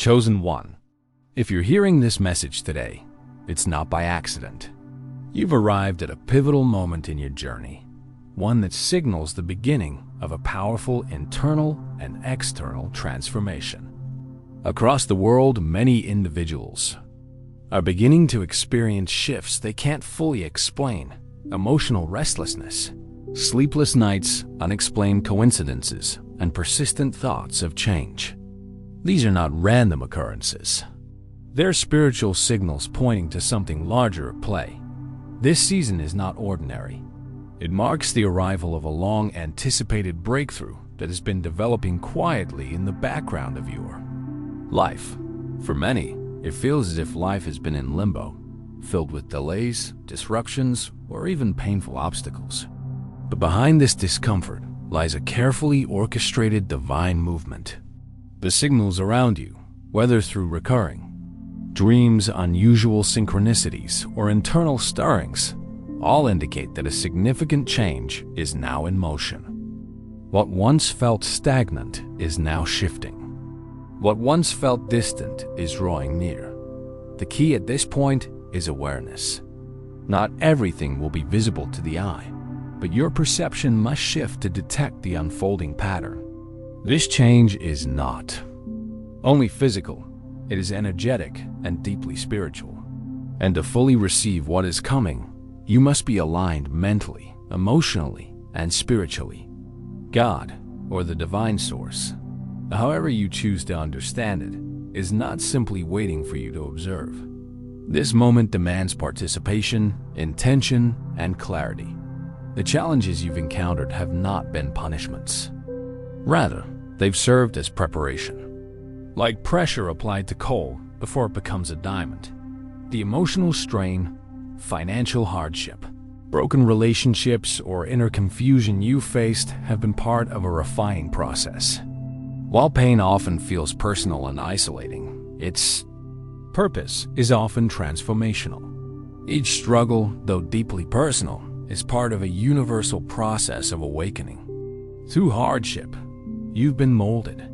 Chosen one. If you're hearing this message today, it's not by accident. You've arrived at a pivotal moment in your journey, one that signals the beginning of a powerful internal and external transformation. Across the world, many individuals are beginning to experience shifts they can't fully explain: emotional restlessness, sleepless nights, unexplained coincidences, and persistent thoughts of change. These are not random occurrences. They're spiritual signals pointing to something larger at play. This season is not ordinary. It marks the arrival of a long-anticipated breakthrough that has been developing quietly in the background of your life. For many, it feels as if life has been in limbo, filled with delays, disruptions, or even painful obstacles. But behind this discomfort lies a carefully orchestrated divine movement. The signals around you, whether through recurring dreams, unusual synchronicities, or internal stirrings, all indicate that a significant change is now in motion. What once felt stagnant is now shifting. What once felt distant is drawing near. The key at this point is awareness. Not everything will be visible to the eye, but your perception must shift to detect the unfolding pattern. This change is not only physical, it is energetic and deeply spiritual. And to fully receive what is coming, you must be aligned mentally, emotionally, and spiritually. God, or the divine source, however you choose to understand it, is not simply waiting for you to observe. This moment demands participation, intention, and clarity. The challenges you've encountered have not been punishments. Rather, they've served as preparation. Like pressure applied to coal before it becomes a diamond, the emotional strain, financial hardship, broken relationships, or inner confusion you faced have been part of a refining process. While pain often feels personal and isolating, its purpose is often transformational. Each struggle, though deeply personal, is part of a universal process of awakening. Through hardship, you've been molded,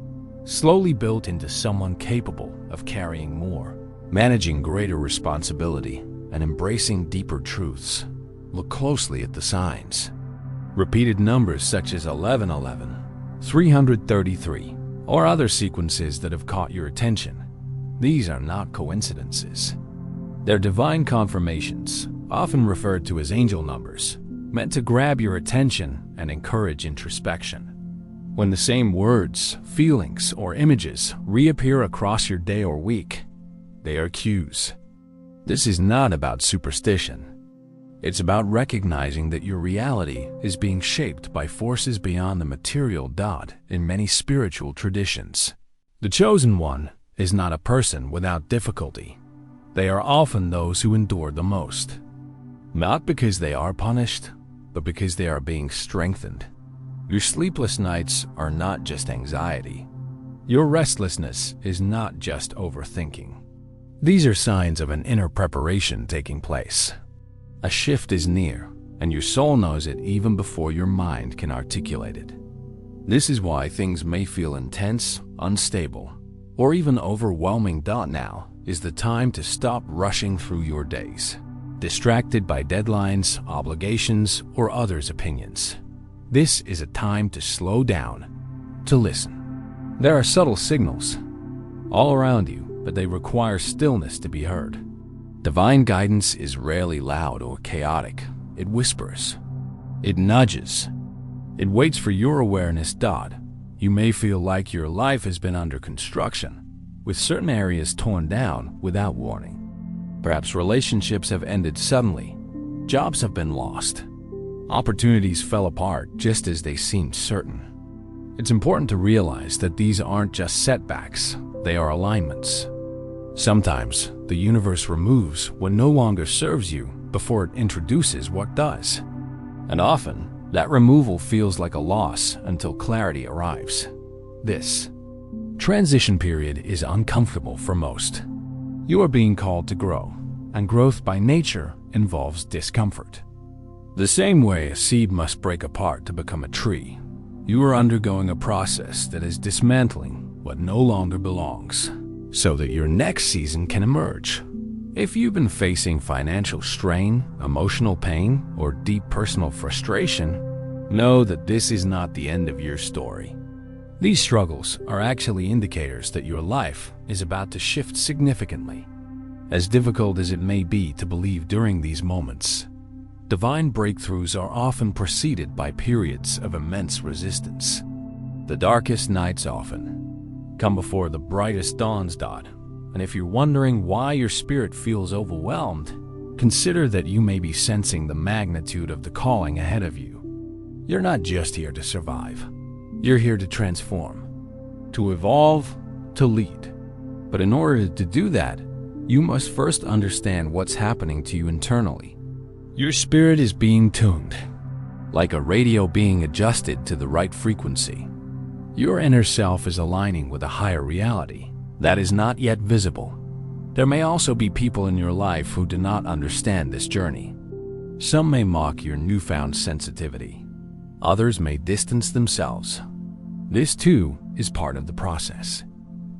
slowly built into someone capable of carrying more, managing greater responsibility, and embracing deeper truths. Look closely at the signs. Repeated numbers such as 1111, 333, or other sequences that have caught your attention. These are not coincidences. They're divine confirmations, often referred to as angel numbers, meant to grab your attention and encourage introspection. When the same words, feelings, or images reappear across your day or week, they are cues. This is not about superstition. It's about recognizing that your reality is being shaped by forces beyond the material. In many spiritual traditions, the chosen one is not a person without difficulty. They are often those who endure the most. Not because they are punished, but because they are being strengthened. Your sleepless nights are not just anxiety. Your restlessness is not just overthinking. These are signs of an inner preparation taking place. A shift is near, and your soul knows it even before your mind can articulate it. This is why things may feel intense, unstable, or even overwhelming. Now is the time to stop rushing through your days, distracted by deadlines, obligations, or others' opinions. This is a time to slow down, to listen. There are subtle signals all around you, but they require stillness to be heard. Divine guidance is rarely loud or chaotic. It whispers. It nudges. It waits for your awareness. You may feel like your life has been under construction, with certain areas torn down without warning. Perhaps relationships have ended suddenly. Jobs have been lost. Opportunities fell apart just as they seemed certain. It's important to realize that these aren't just setbacks, they are alignments. Sometimes, the universe removes what no longer serves you before it introduces what does. And often, that removal feels like a loss until clarity arrives. This transition period is uncomfortable for most. You are being called to grow, and growth by nature involves discomfort. The same way a seed must break apart to become a tree, you are undergoing a process that is dismantling what no longer belongs. so that your next season can emerge. If you've been facing financial strain, emotional pain, or deep personal frustration, know that this is not the end of your story. These struggles are actually indicators that your life is about to shift significantly. As difficult as it may be to believe during these moments, divine breakthroughs are often preceded by periods of immense resistance. The darkest nights often come before the brightest dawns. And if you're wondering why your spirit feels overwhelmed, consider that you may be sensing the magnitude of the calling ahead of you. You're not just here to survive. You're here to transform, to evolve, to lead. But in order to do that, you must first understand what's happening to you internally. Your spirit is being tuned, like a radio being adjusted to the right frequency. Your inner self is aligning with a higher reality that is not yet visible. There may also be people in your life who do not understand this journey. Some may mock your newfound sensitivity. Others may distance themselves. This too is part of the process.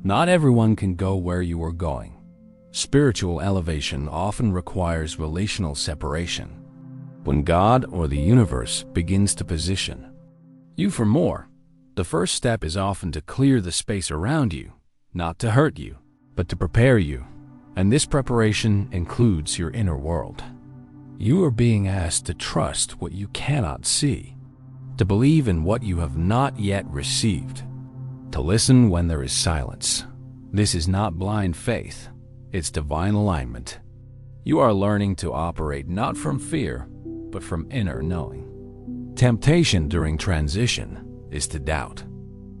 Not everyone can go where you are going. Spiritual elevation often requires relational separation. When God or the universe begins to position you for more, the first step is often to clear the space around you, not to hurt you, but to prepare you. And this preparation includes your inner world. You are being asked to trust what you cannot see, to believe in what you have not yet received, to listen when there is silence. This is not blind faith, it's divine alignment. You are learning to operate not from fear, but from inner knowing. Temptation during transition is to doubt,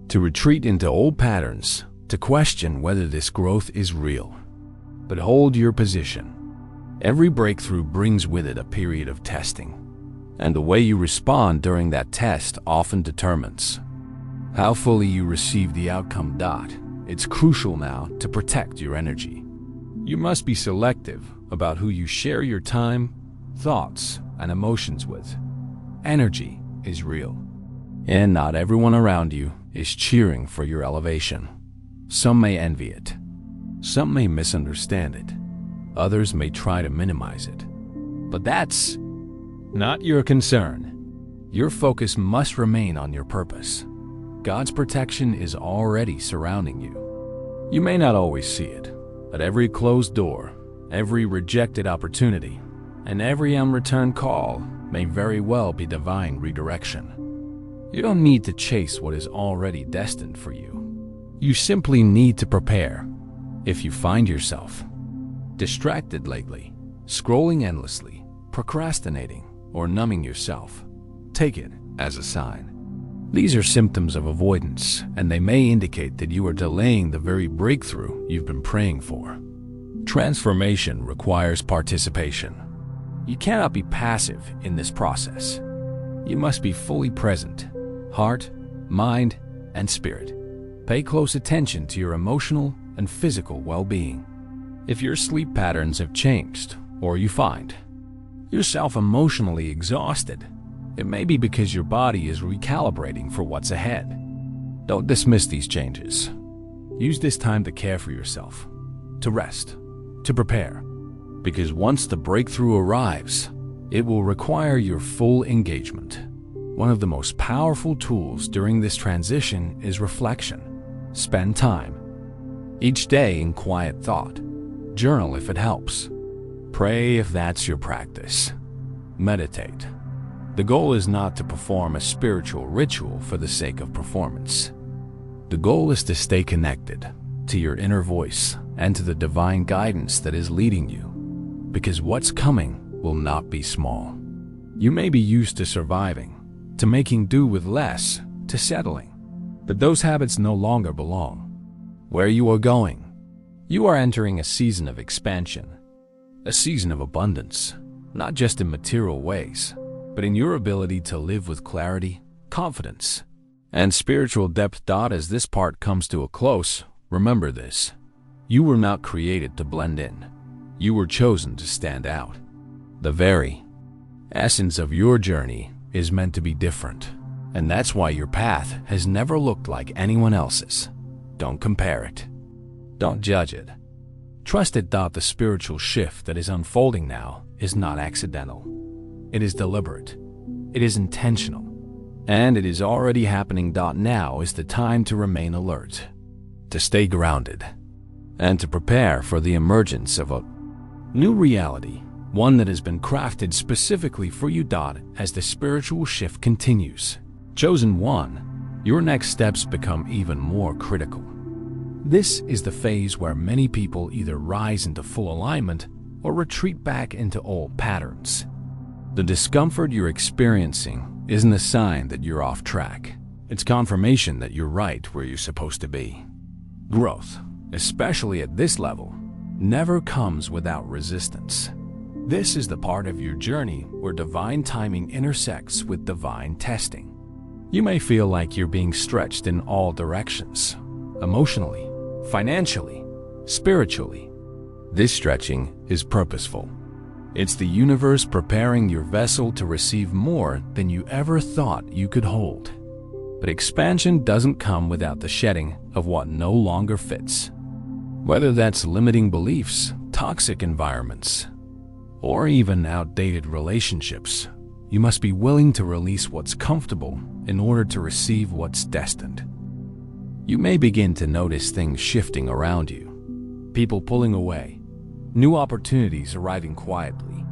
to retreat into old patterns, to question whether this growth is real. But hold your position. Every breakthrough brings with it a period of testing, and the way you respond during that test often determines how fully you receive the outcome. It's crucial now to protect your energy. You must be selective about who you share your time, thoughts, and emotions with. Energy is real, and not everyone around you is cheering for your elevation. Some may envy it. Some may misunderstand it. Others may try to minimize it. But that's not your concern. Your focus must remain on your purpose. God's protection is already surrounding you. You may not always see it, but every closed door, every rejected opportunity, and every unreturned call may very well be divine redirection. You don't need to chase what is already destined for you. You simply need to prepare. If you find yourself distracted lately, scrolling endlessly, procrastinating, or numbing yourself, take it as a sign. These are symptoms of avoidance, and they may indicate that you are delaying the very breakthrough you've been praying for. Transformation requires participation. You cannot be passive in this process. You must be fully present, heart, mind, and spirit. Pay close attention to your emotional and physical well-being. If your sleep patterns have changed, or you find yourself emotionally exhausted, it may be because your body is recalibrating for what's ahead. Don't dismiss these changes. Use this time to care for yourself, to rest, to prepare. Because once the breakthrough arrives, it will require your full engagement. One of the most powerful tools during this transition is reflection. Spend time each day in quiet thought. Journal if it helps. Pray if that's your practice. Meditate. The goal is not to perform a spiritual ritual for the sake of performance. The goal is to stay connected to your inner voice and to the divine guidance that is leading you, because what's coming will not be small. You may be used to surviving, to making do with less, to settling, but those habits no longer belong where you are going. You are entering a season of expansion, a season of abundance, not just in material ways, but in your ability to live with clarity, confidence, and spiritual depth. As this part comes to a close, remember this. You were not created to blend in. You were chosen to stand out. The very essence of your journey is meant to be different, and that's why your path has never looked like anyone else's. Don't compare it. Don't judge it. Trust it. The spiritual shift that is unfolding now is not accidental. It is deliberate. It is intentional. And it is already happening. Now is the time to remain alert, to stay grounded, and to prepare for the emergence of a new reality, one that has been crafted specifically for you. As the spiritual shift continues, chosen one, your next steps become even more critical. This is the phase where many people either rise into full alignment or retreat back into old patterns. The discomfort you're experiencing isn't a sign that you're off track. It's confirmation that you're right where you're supposed to be. Growth, especially at this level, never comes without resistance. This is the part of your journey where divine timing intersects with divine testing. You may feel like you're being stretched in all directions, emotionally, financially, spiritually. This stretching is purposeful. It's the universe preparing your vessel to receive more than you ever thought you could hold. But expansion doesn't come without the shedding of what no longer fits. Whether that's limiting beliefs, toxic environments, or even outdated relationships, you must be willing to release what's comfortable in order to receive what's destined. You may begin to notice things shifting around you, people pulling away, new opportunities arriving quietly,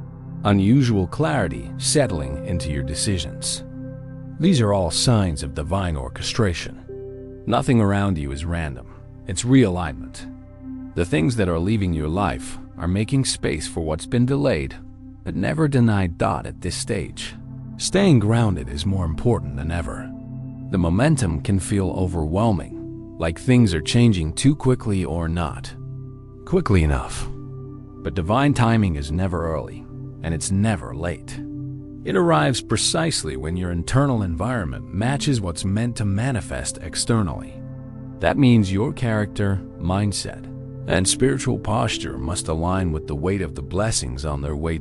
unusual clarity settling into your decisions. These are all signs of divine orchestration. Nothing around you is random. It's realignment. The things that are leaving your life are making space for what's been delayed, but never denied. At this stage, staying grounded is more important than ever. The momentum can feel overwhelming, like things are changing too quickly or not quickly enough. But divine timing is never early, and it's never late. It arrives precisely when your internal environment matches what's meant to manifest externally. That means your character, mindset, and spiritual posture must align with the weight of the blessings on their way.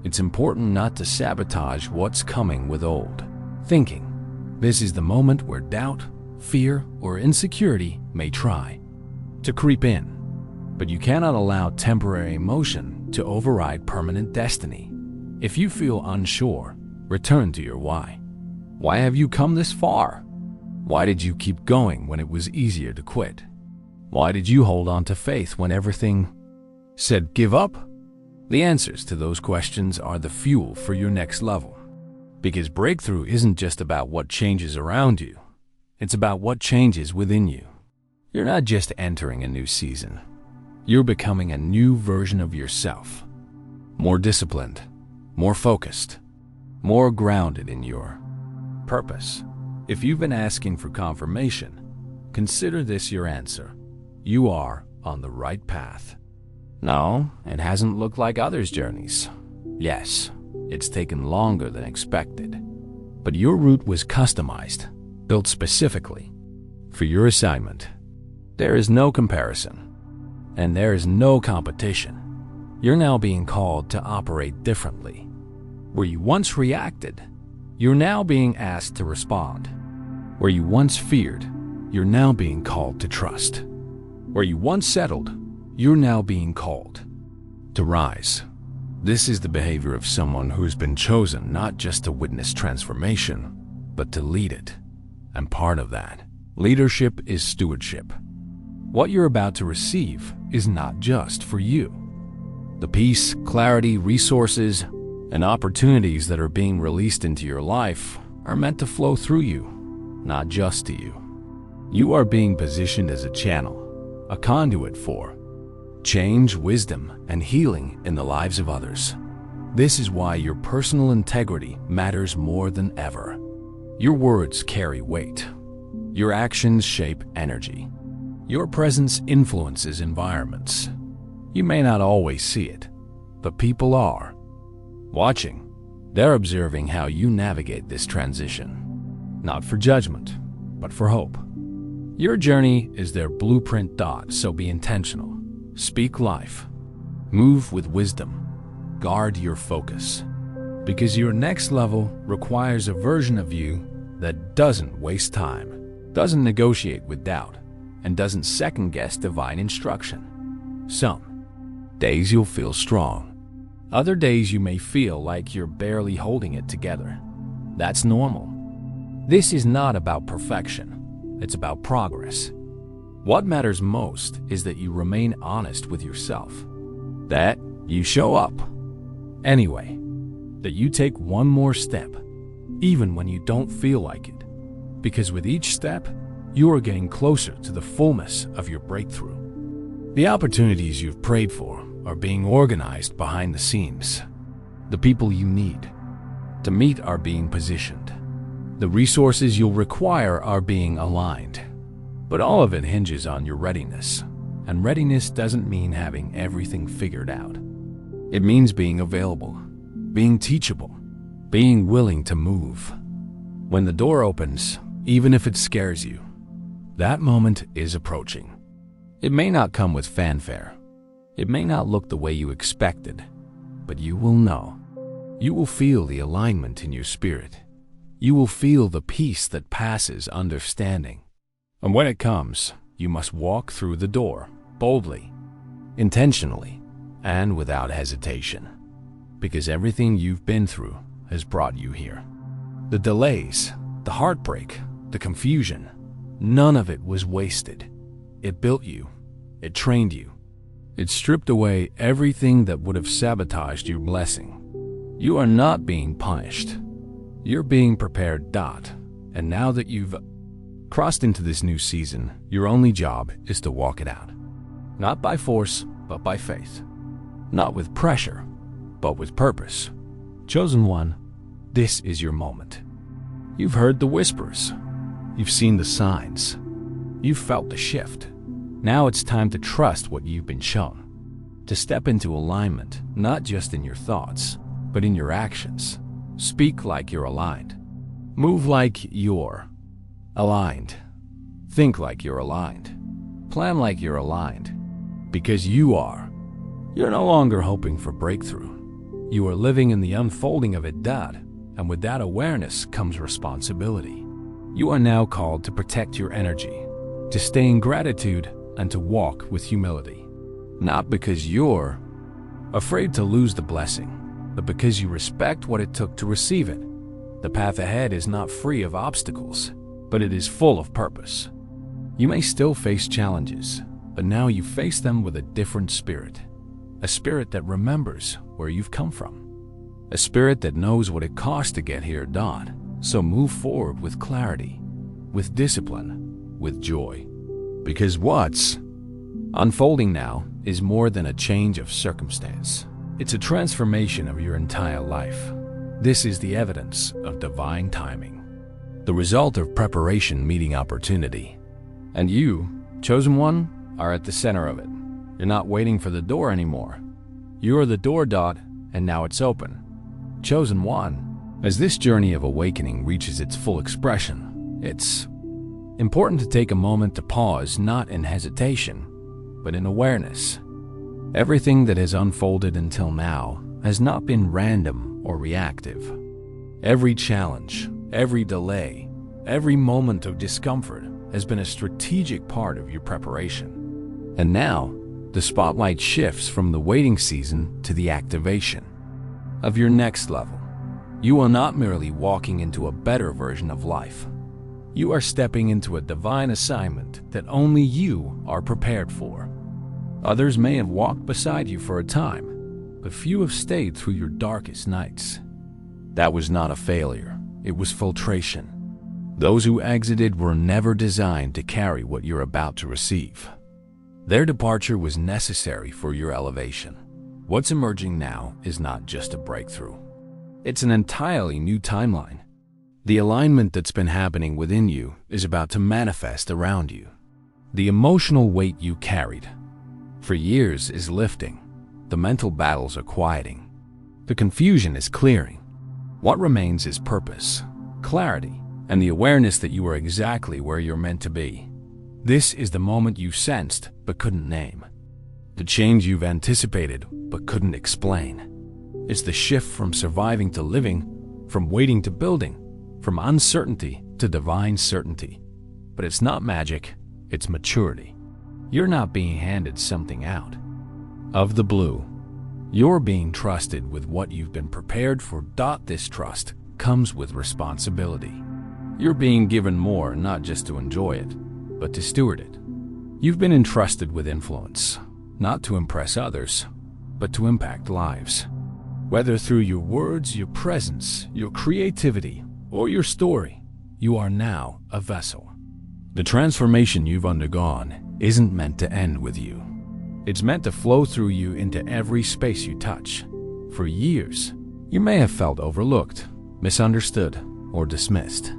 It's important not to sabotage what's coming with old thinking. This is the moment where doubt, fear, or insecurity may try to creep in. But you cannot allow temporary emotion to override permanent destiny. If you feel unsure, return to your why. Why have you come this far? Why did you keep going when it was easier to quit? Why did you hold on to faith when everything said give up? The answers to those questions are the fuel for your next level. Because breakthrough isn't just about what changes around you. It's about what changes within you. You're not just entering a new season. You're becoming a new version of yourself. More disciplined, more focused, more grounded in your purpose. If you've been asking for confirmation, consider this your answer. You are on the right path. No, it hasn't looked like others' journeys. Yes, it's taken longer than expected. But your route was customized, built specifically for your assignment. There is no comparison, and there is no competition. You're now being called to operate differently. Where you once reacted, you're now being asked to respond. Where you once feared, you're now being called to trust. Where you once settled, you're now being called to rise. This is the behavior of someone who's been chosen not just to witness transformation, but to lead it. And part of that leadership is stewardship. What you're about to receive is not just for you. The peace, clarity, resources, and opportunities that are being released into your life are meant to flow through you, not just to you. You are being positioned as a channel, a conduit for change, wisdom, and healing in the lives of others. This is why your personal integrity matters more than ever. Your words carry weight. Your actions shape energy. Your presence influences environments. You may not always see it, but people are watching. They're observing how you navigate this transition, not for judgment, but for hope. Your journey is their blueprint. So be intentional. Speak life. Move with wisdom. Guard your focus. Because your next level requires a version of you that doesn't waste time, doesn't negotiate with doubt, and doesn't second-guess divine instruction. Some days you'll feel strong. Other days you may feel like you're barely holding it together. That's normal. This is not about perfection. It's about progress. What matters most is that you remain honest with yourself, that you show up anyway, that you take one more step, even when you don't feel like it, because with each step, you are getting closer to the fullness of your breakthrough. The opportunities you've prayed for are being organized behind the scenes. The people you need to meet are being positioned. The resources you'll require are being aligned. But all of it hinges on your readiness. And readiness doesn't mean having everything figured out. It means being available, being teachable, being willing to move. When the door opens, even if it scares you, that moment is approaching. It may not come with fanfare. It may not look the way you expected, but you will know. You will feel the alignment in your spirit. You will feel the peace that passes understanding. And when it comes, you must walk through the door, boldly, intentionally, and without hesitation. Because everything you've been through has brought you here. The delays, the heartbreak, the confusion, none of it was wasted. It built you. It trained you. It stripped away everything that would have sabotaged your blessing. You are not being punished. You're being prepared, and now that you've crossed into this new season, your only job is to walk it out. Not by force, but by faith. Not with pressure, but with purpose. Chosen one, this is your moment. You've heard the whispers. You've seen the signs. You've felt the shift. Now it's time to trust what you've been shown. To step into alignment, not just in your thoughts, but in your actions. Speak like you're aligned. Move like you're aligned. Think like you're aligned. Plan like you're aligned. Because you are. You're no longer hoping for breakthrough. You are living in the unfolding of it, and with that awareness comes responsibility. You are now called to protect your energy, to stay in gratitude, and to walk with humility. Not because you're afraid to lose the blessing, but because you respect what it took to receive it. The path ahead is not free of obstacles, but it is full of purpose. You may still face challenges, but now you face them with a different spirit. A spirit that remembers where you've come from. A spirit that knows what it cost to get here, So move forward with clarity, with discipline, with joy. Because what's unfolding now is more than a change of circumstance. It's a transformation of your entire life. This is the evidence of divine timing, the result of preparation meeting opportunity. And you, chosen one, are at the center of it. You're not waiting for the door anymore. You are the door, and now it's open. Chosen one. As this journey of awakening reaches its full expression, it's important to take a moment to pause, not in hesitation, but in awareness. Everything that has unfolded until now has not been random or reactive. Every challenge, every delay, every moment of discomfort has been a strategic part of your preparation. And now, the spotlight shifts from the waiting season to the activation of your next level. You are not merely walking into a better version of life. You are stepping into a divine assignment that only you are prepared for. Others may have walked beside you for a time, but few have stayed through your darkest nights. That was not a failure, it was filtration. Those who exited were never designed to carry what you're about to receive. Their departure was necessary for your elevation. What's emerging now is not just a breakthrough. It's an entirely new timeline. The alignment that's been happening within you is about to manifest around you. The emotional weight you carried for years is lifting. The mental battles are quieting. The confusion is clearing. What remains is purpose, clarity, and the awareness that you are exactly where you're meant to be. This is the moment you sensed but couldn't name. The change you've anticipated but couldn't explain. It's the shift from surviving to living, from waiting to building, from uncertainty to divine certainty. But it's not magic, It's maturity. You're not being handed something out of the blue. You're being trusted with what you've been prepared for. This trust comes with responsibility. You're being given more not just to enjoy it, but to steward it. You've been entrusted with influence, not to impress others, but to impact lives. Whether through your words, your presence, your creativity, or your story, you are now a vessel. The transformation you've undergone isn't meant to end with you. It's meant to flow through you into every space you touch. For years, you may have felt overlooked, misunderstood, or dismissed.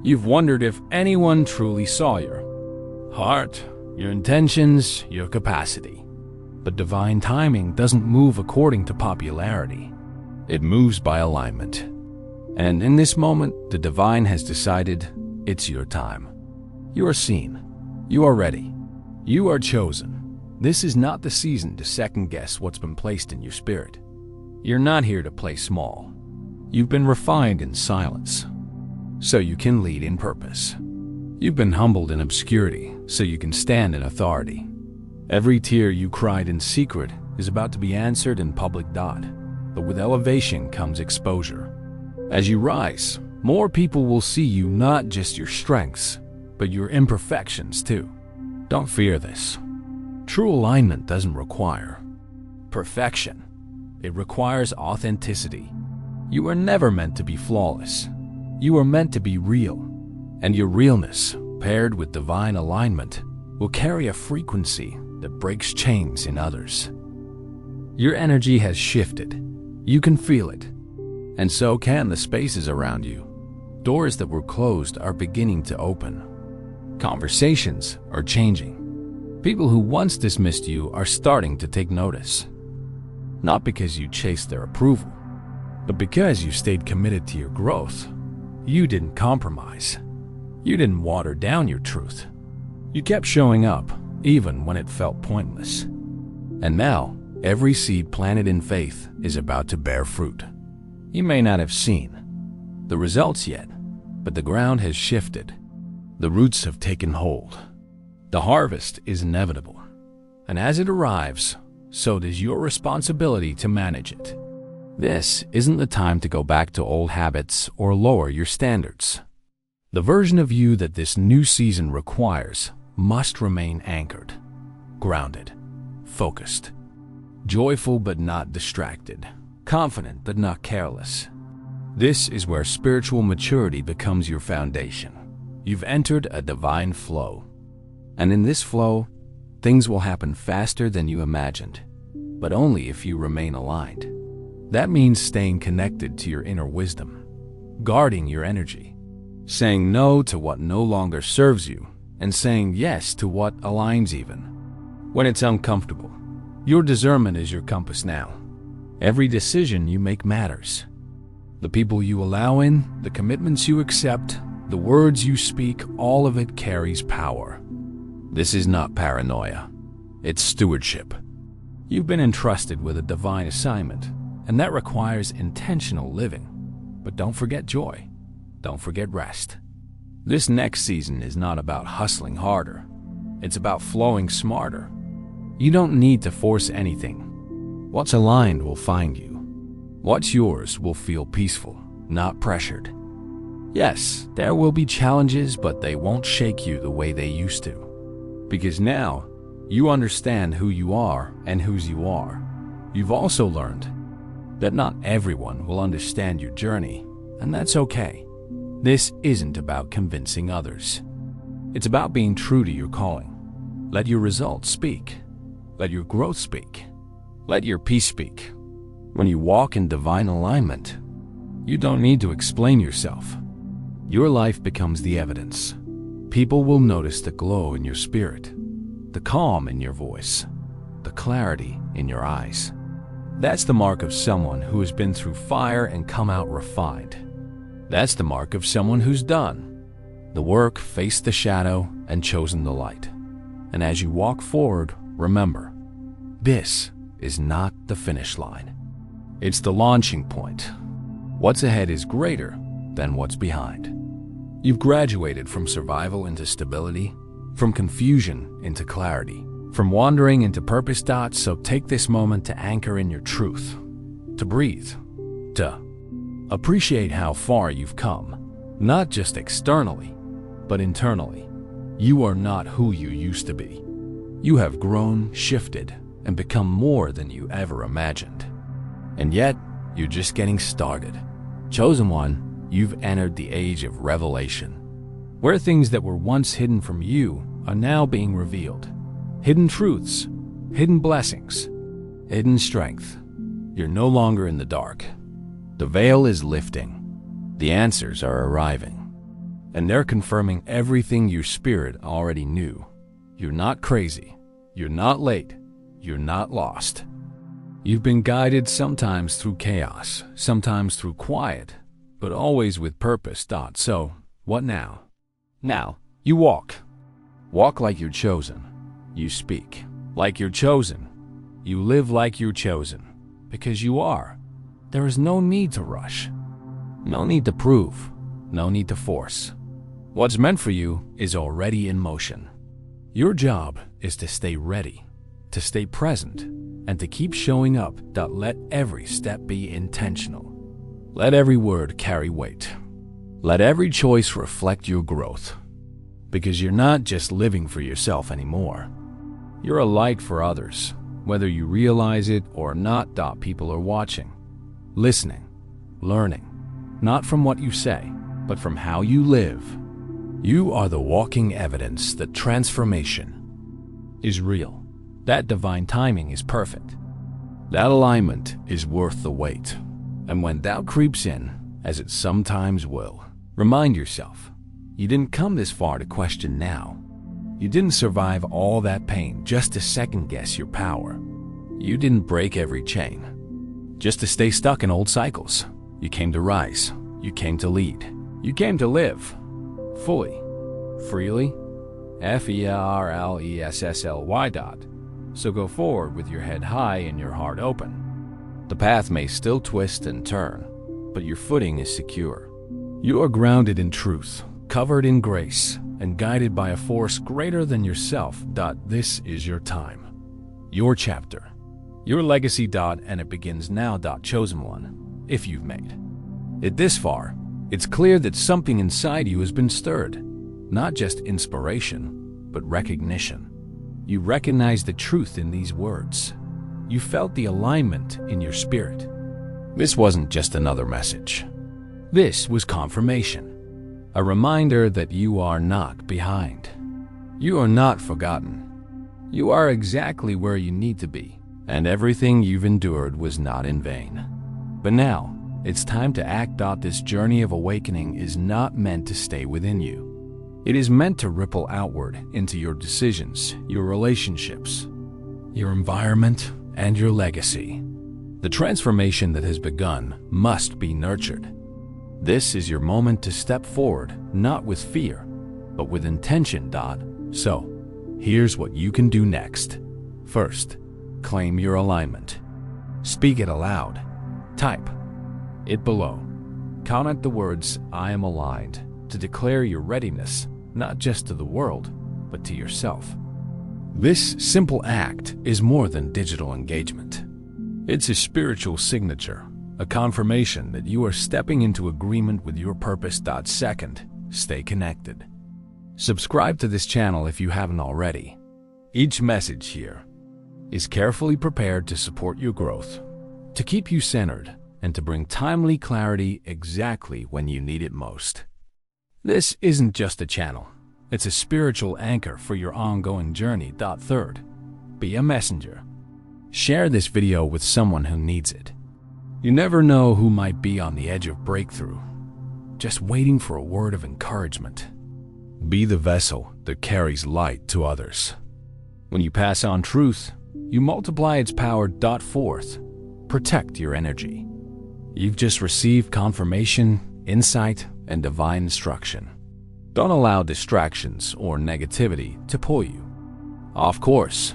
You've wondered if anyone truly saw your heart, your intentions, your capacity. But divine timing doesn't move according to popularity. It moves by alignment. And in this moment, the divine has decided it's your time. You are seen. You are ready. You are chosen. This is not the season to second-guess what's been placed in your spirit. You're not here to play small. You've been refined in silence, so you can lead in purpose. You've been humbled in obscurity, so you can stand in authority. Every tear you cried in secret is about to be answered in public. But with elevation comes exposure. As you rise, more people will see you, not just your strengths, but your imperfections too. Don't fear this. True alignment doesn't require perfection. It requires authenticity. You are never meant to be flawless. You are meant to be real. And your realness, paired with divine alignment, will carry a frequency that breaks chains in others. Your energy has shifted. You can feel it. And so can the spaces around you. Doors that were closed are beginning to open. Conversations are changing. People who once dismissed you are starting to take notice. Not because you chased their approval, but because you stayed committed to your growth. You didn't compromise. You didn't water down your truth. You kept showing up, even when it felt pointless. And now, every seed planted in faith is about to bear fruit. You may not have seen the results yet, but the ground has shifted. The roots have taken hold. The harvest is inevitable. And as it arrives, so does your responsibility to manage it. This isn't the time to go back to old habits or lower your standards. The version of you that this new season requires must remain anchored, grounded, focused, joyful but not distracted, confident but not careless. This is where spiritual maturity becomes your foundation. You've entered a divine flow. And in this flow, things will happen faster than you imagined, but only if you remain aligned. That means staying connected to your inner wisdom, guarding your energy, saying no to what no longer serves you, and saying yes to what aligns even when it's uncomfortable. Your discernment is your compass now. Every decision you make matters. The people you allow in, the commitments you accept, the words you speak, all of it carries power. This is not paranoia. It's stewardship. You've been entrusted with a divine assignment, and that requires intentional living. But don't forget joy. Don't forget rest. This next season is not about hustling harder. It's about flowing smarter. You don't need to force anything. What's aligned will find you. What's yours will feel peaceful, not pressured. Yes, there will be challenges, but they won't shake you the way they used to. Because now, you understand who you are and whose you are. You've also learned that not everyone will understand your journey, and that's okay. This isn't about convincing others. It's about being true to your calling. Let your results speak. Let your growth speak. Let your peace speak. When you walk in divine alignment, you don't need to explain yourself. Your life becomes the evidence. People will notice the glow in your spirit, the calm in your voice, the clarity in your eyes. That's the mark of someone who has been through fire and come out refined. That's the mark of someone who's done the work, faced the shadow, and chosen the light. And as you walk forward, remember, this is not the finish line. It's the launching point. What's ahead is greater than what's behind. You've graduated from survival into stability, from confusion into clarity, from wandering into purpose. So take this moment to anchor in your truth, to breathe, to appreciate how far you've come, not just externally, but internally. You are not who you used to be. You have grown, shifted, and become more than you ever imagined. And yet, you're just getting started. Chosen one, you've entered the age of revelation, where things that were once hidden from you are now being revealed. Hidden truths, hidden blessings, hidden strength. You're no longer in the dark. The veil is lifting. The answers are arriving. And they're confirming everything your spirit already knew. You're not crazy. You're not late. You're not lost. You've been guided sometimes through chaos, sometimes through quiet, but always with purpose. So, what now? Now, you walk. Walk like you're chosen. You speak like you're chosen. You live like you're chosen. Because you are. There is no need to rush. No need to prove. No need to force. What's meant for you is already in motion. Your job is to stay ready, to stay present, and to keep showing up. Let every step be intentional. Let every word carry weight. Let every choice reflect your growth. Because you're not just living for yourself anymore. You're a light for others, whether you realize it or not. People are watching, listening, learning, not from what you say, but from how you live. You are the walking evidence that transformation is real. That divine timing is perfect. That alignment is worth the wait. And when doubt creeps in, as it sometimes will, remind yourself, you didn't come this far to question now. You didn't survive all that pain just to second-guess your power. You didn't break every chain just to stay stuck in old cycles. You came to rise. You came to lead. You came to live fully, freely, F-E-R-L-E-S-S-L-Y. So go forward with your head high and your heart open. The path may still twist and turn, but your footing is secure. You are grounded in truth, covered in grace, and guided by a force greater than yourself. This is your time, your chapter, your legacy. And it begins now. Chosen one, if you've made it this far, it's clear that something inside you has been stirred. Not just inspiration, but recognition. You recognize the truth in these words. You felt the alignment in your spirit. This wasn't just another message. This was confirmation. A reminder that you are not behind. You are not forgotten. You are exactly where you need to be, and everything you've endured was not in vain. But now, it's time to act. This journey of awakening is not meant to stay within you. It is meant to ripple outward into your decisions, your relationships, your environment, and your legacy. The transformation that has begun must be nurtured. This is your moment to step forward, not with fear, but with intention. So, here's what you can do next. First, claim your alignment. Speak it aloud. Type it below. Comment the words, "I am aligned," to declare your readiness, not just to the world, but to yourself. This simple act is more than digital engagement. It's a spiritual signature, a confirmation that you are stepping into agreement with your purpose. Second, stay connected. Subscribe to this channel if you haven't already. Each message here is carefully prepared to support your growth, to keep you centered, and to bring timely clarity exactly when you need it most. This isn't just a channel. It's a spiritual anchor for your ongoing journey. Third, be a messenger. Share this video with someone who needs it. You never know who might be on the edge of breakthrough, just waiting for a word of encouragement. Be the vessel that carries light to others. When you pass on truth, you multiply its power. Fourth, protect your energy. You've just received confirmation, insight, and divine instruction. Don't allow distractions or negativity to pull you off course.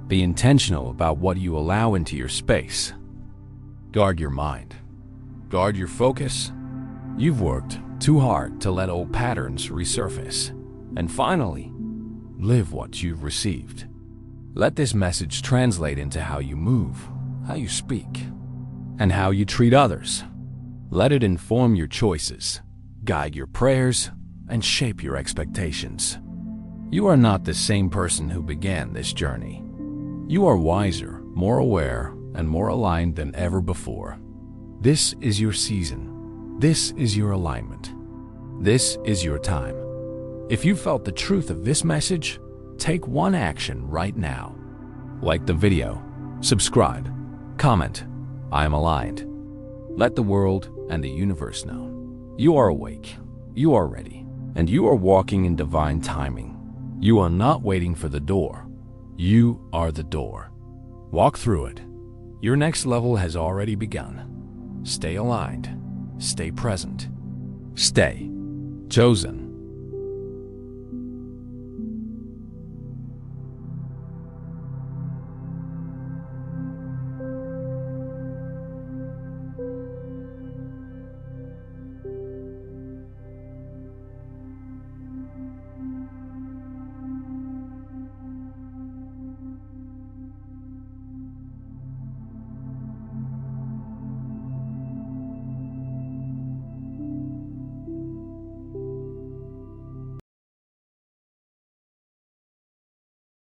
Be intentional about what you allow into your space. Guard your mind. Guard your focus. You've worked too hard to let old patterns resurface. And finally, live what you've received. Let this message translate into how you move, how you speak, and how you treat others. Let it inform your choices, guide your prayers, and shape your expectations. You are not the same person who began this journey. You are wiser, more aware, and more aligned than ever before. This is your season. This is your alignment. This is your time. If you felt the truth of this message, take one action right now. Like the video, subscribe, comment, I am aligned. Let the world and the universe know. You are awake, you are ready, and you are walking in divine timing. You are not waiting for the door. You are the door. Walk through it. Your next level has already begun. Stay aligned. Stay present. Stay chosen.